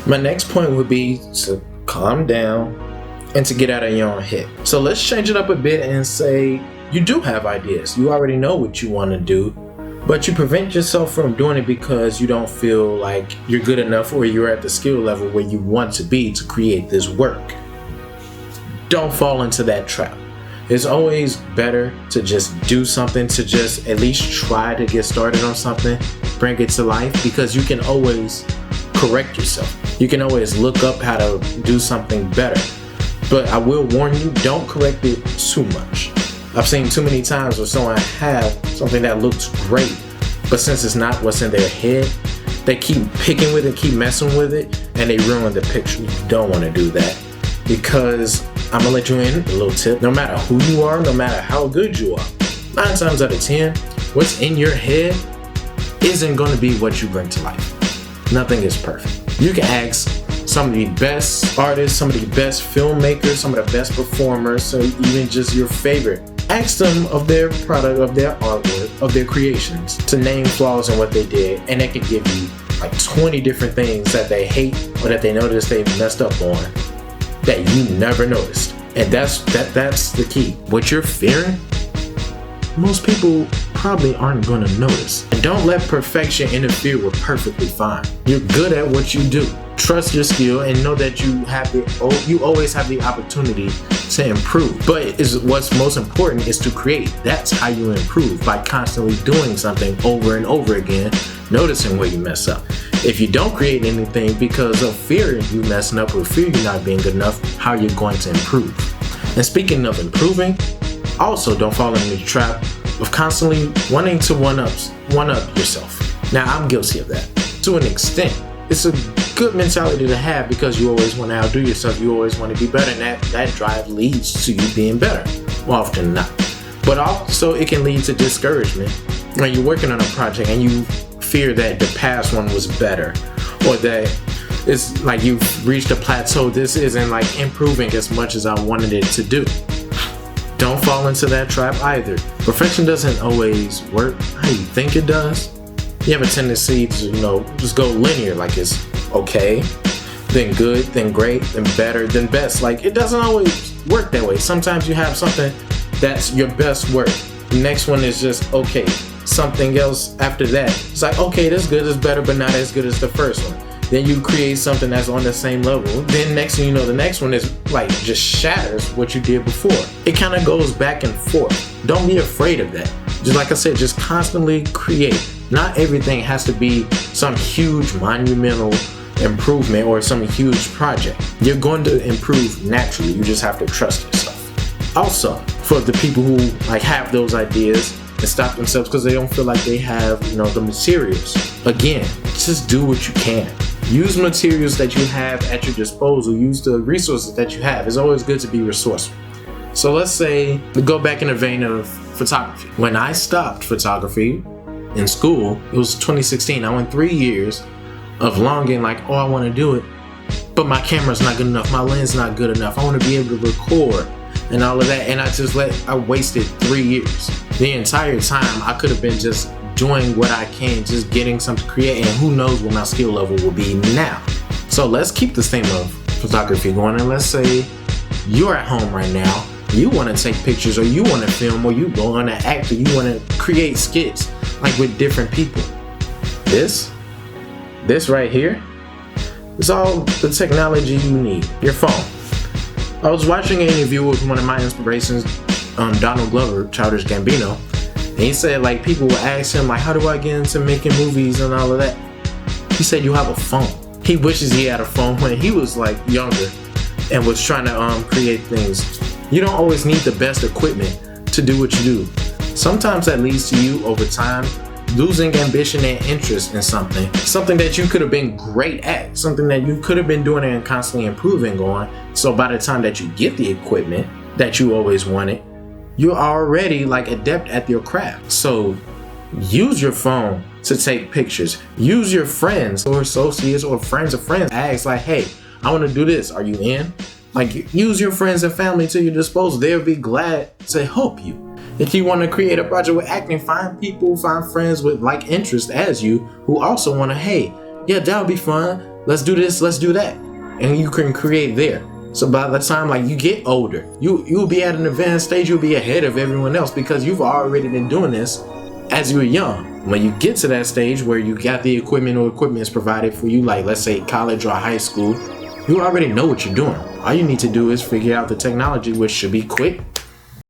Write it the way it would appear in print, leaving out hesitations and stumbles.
My next point would be to calm down and to get out of your own head. So let's change it up a bit and say you do have ideas. You already know what you want to do, but you prevent yourself from doing it because you don't feel like you're good enough or you're at the skill level where you want to be to create this work. Don't fall into that trap. It's always better to just do something, to just at least try to get started on something, bring it to life, because you can always correct yourself. You can always look up how to do something better. But I will warn you, don't correct it too much. I've seen too many times where someone have something that looks great, but since it's not what's in their head, they keep picking with it, keep messing with it, and they ruin the picture. You don't want to do that, because I'm gonna let you in a little tip. No matter who you are, no matter how good you are, 9 times out of 10, what's in your head isn't gonna be what you bring to life. Nothing is perfect. You can ask some of the best artists, some of the best filmmakers, some of the best performers, so even just your favorite. Ask them of their product, of their artwork, of their creations, to name flaws in what they did, and they can give you like 20 different things that they hate or that they noticed they messed up on that you never noticed. And that's the key. What you're fearing, most people probably aren't going to notice. And don't let perfection interfere with perfectly fine. You're good at what you do. Trust your skill and know that you always have the opportunity to improve. But what's most important is to create. That's how you improve, by constantly doing something over and over again, noticing where you mess up. If you don't create anything because of fear of you messing up or fear you not being good enough, how are you going to improve? And speaking of improving, also don't fall into the trap of constantly wanting to one up yourself. Now, I'm guilty of that to an extent. It's a good mentality to have because you always want to outdo yourself. You always want to be better, and that drive leads to you being better, more often than not. But also it can lead to discouragement when you're working on a project and you fear that the past one was better, or that it's like you've reached a plateau. This isn't like improving as much as I wanted it to do. Don't fall into that trap either. Perfection doesn't always work how you think it does. You have a tendency to, just go linear, like it's okay, then good, then great, then better, then best. Like, it doesn't always work that way. Sometimes you have something that's your best work. The next one is just okay. Something else after that, it's like, okay, that's good, it's better, but not as good as the first one. Then you create something that's on the same level. Then next thing you know, the next one is like just shatters what you did before. It kind of goes back and forth. Don't be afraid of that. Just like I said, just constantly create. Not everything has to be some huge monumental improvement or some huge project. You're going to improve naturally. You just have to trust yourself. Also, for the people who have those ideas and stop themselves because they don't feel like they have the materials, again, just do what you can. Use materials that you have at your disposal. Use the resources that you have. It's always good to be resourceful. So let's say, go back in the vein of photography. When I stopped photography in school, it was 2016. I went 3 years of longing, I want to do it, but my camera's not good enough. My lens not good enough. I want to be able to record and all of that. And I wasted 3 years. The entire time I could have been just doing what I can, just getting something to create, and who knows what my skill level will be now. So let's keep this theme of photography going, and let's say you're at home right now. You want to take pictures, or you want to film, or you want to act, or you want to create skits with different people. This right here is all the technology you need. Your phone. I was watching an interview with one of my inspirations, Donald Glover, Childish Gambino, and he said people will ask him how do I get into making movies and all of that. He said you have a phone. He wishes he had a phone when he was younger and was trying to create things. You don't always need the best equipment to do what you do. Sometimes that leads to you over time losing ambition and interest in something that you could have been great at, something that you could have been doing and constantly improving on. So by the time that you get the equipment that you always wanted, you're already adept at your craft. So use your phone to take pictures. Use your friends or associates or friends of friends. Ask hey, I want to do this. Are you in? Use your friends and family to your disposal. They'll be glad to help you. If you want to create a project with acting, find friends with interest as you who also want to, hey, yeah, that'll be fun. let's do this, let's do that. And you can create there. So by the time like you get older, you'll be at an advanced stage, you'll be ahead of everyone else because you've already been doing this as you were young. When you get to that stage where you got the equipment or equipment is provided for you, like let's say college or high school, you already know what you're doing. All you need to do is figure out the technology, which should be quick